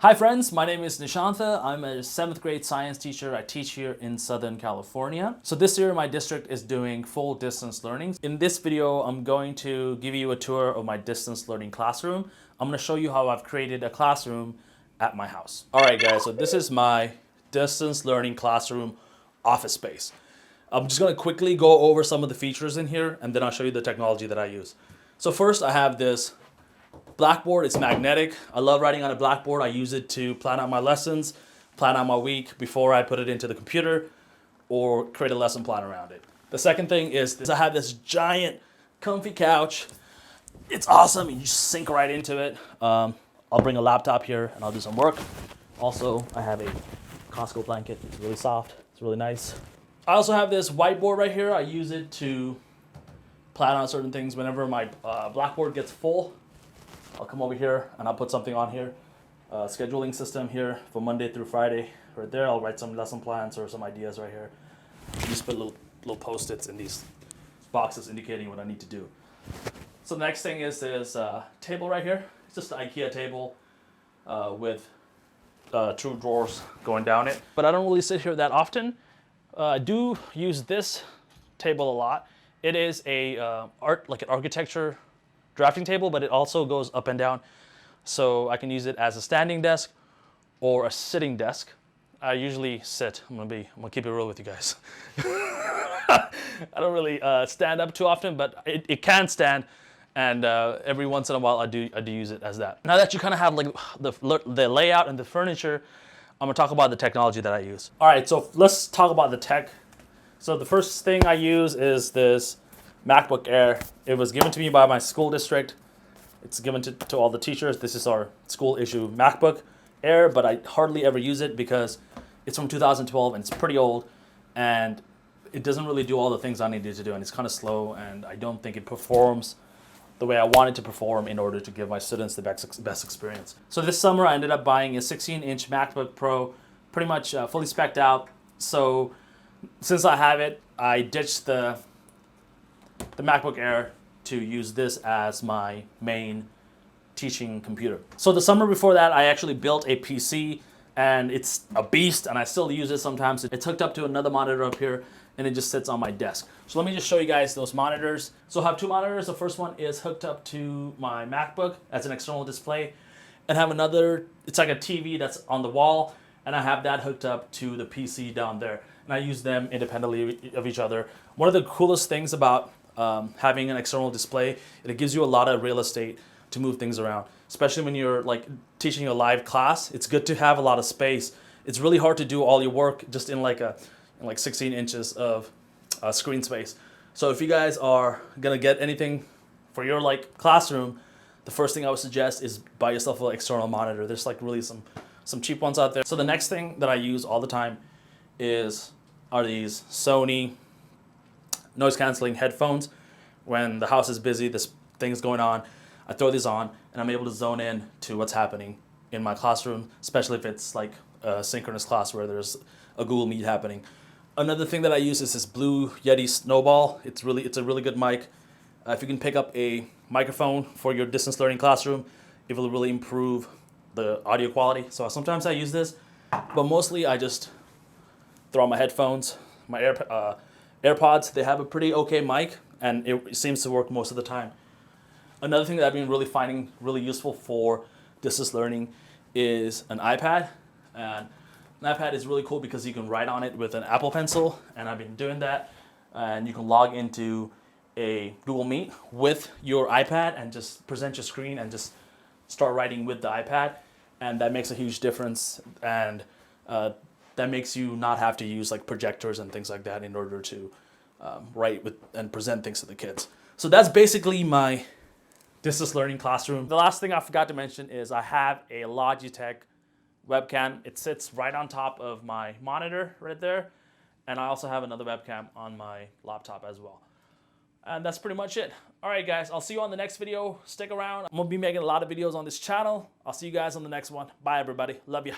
Hi friends, my name is Nishantha. I'm a 7th grade science teacher. I teach here in Southern California. So this year my district is doing full distance learning. In this video, I'm going to give you a tour of my distance learning classroom. I'm going to show you how I've created a classroom at my house. All right guys, so this is my distance learning classroom office space. I'm just going to quickly go over some of the features in here and then I'll show you the technology that I use. So first I have this Blackboard. It's magnetic. I love writing on a blackboard. I use it to plan out my lessons, plan out my week before I put it into the computer or create a lesson plan around it. The second thing is I have this giant comfy couch. It's awesome. You just sink right into it. I'll bring a laptop here and I'll do some work. Also, I have a Costco blanket. It's really soft. It's really nice. I also have this whiteboard right here. I use it to plan out certain things whenever my Blackboard gets full. I'll come over here and I'll put something on here. Scheduling system here for Monday through Friday. Right there, I'll write some lesson plans or some ideas right here. Just put little post-its in these boxes indicating what I need to do. So the next thing is this table right here. It's just an Ikea table with 2 drawers going down it. But I don't really sit here that often. I do use this table a lot. It is a like an architecture drafting table, but it also goes up and down. So I can use it as a standing desk or a sitting desk. I usually sit. I'm gonna keep it real with you guys. I don't really stand up too often, but it can stand, and every once in a while I do use it as that. Now that you kind of have like the layout and the furniture, I'm gonna talk about the technology that I use. All right, so let's talk about the tech. So the first thing I use is this MacBook Air. It was given to me by my school district. It's given to all the teachers. This is our school issue MacBook Air, but I hardly ever use it because it's from 2012 and it's pretty old and it doesn't really do all the things I needed to do, and it's kind of slow, and I don't think it performs the way I want it to perform in order to give my students the best experience. So this summer I ended up buying a 16-inch MacBook Pro, pretty much fully spec'd out. So since I have it, I ditched the MacBook Air to use this as my main teaching computer. So the summer before that, I actually built a PC, and it's a beast, and I still use it sometimes. It's hooked up to another monitor up here, and it just sits on my desk. So let me just show you guys those monitors. So I have 2 monitors. The first one is hooked up to my MacBook as an external display, and I have another, it's like a TV that's on the wall, and I have that hooked up to the PC down there, and I use them independently of each other. One of the coolest things about having an external display, it gives you a lot of real estate to move things around, especially when you're like teaching a live class. It's good to have a lot of space. It's really hard to do all your work just in like 16 inches of screen space. So if you guys are gonna get anything for your like classroom, the first thing I would suggest is buy yourself an external monitor. There's like really some cheap ones out there. So the next thing that I use all the time are these Sony noise canceling headphones. When the house is busy, this thing's going on, I throw these on and I'm able to zone in to what's happening in my classroom, especially if it's like a synchronous class where there's a Google Meet happening. Another thing that I use is this Blue Yeti Snowball. It's a really good mic. If you can pick up a microphone for your distance learning classroom, it will really improve the audio quality. So sometimes I use this, but mostly I just throw on my headphones, my AirPods. They have a pretty okay mic, and it seems to work most of the time. Another thing that I've been really finding really useful for distance learning is an iPad. And an iPad is really cool because you can write on it with an Apple Pencil, and I've been doing that. And you can log into a Google Meet with your iPad and just present your screen and just start writing with the iPad. And that makes a huge difference, and that makes you not have to use like projectors and things like that in order to write with and present things to the kids. So that's basically my distance learning classroom. The last thing I forgot to mention is I have a Logitech webcam. It sits right on top of my monitor right there, and I also have another webcam on my laptop as well. And that's pretty much it. All right, guys, I'll see you on the next video. Stick around. I'm gonna be making a lot of videos on this channel. I'll see you guys on the next one. Bye, everybody. Love ya.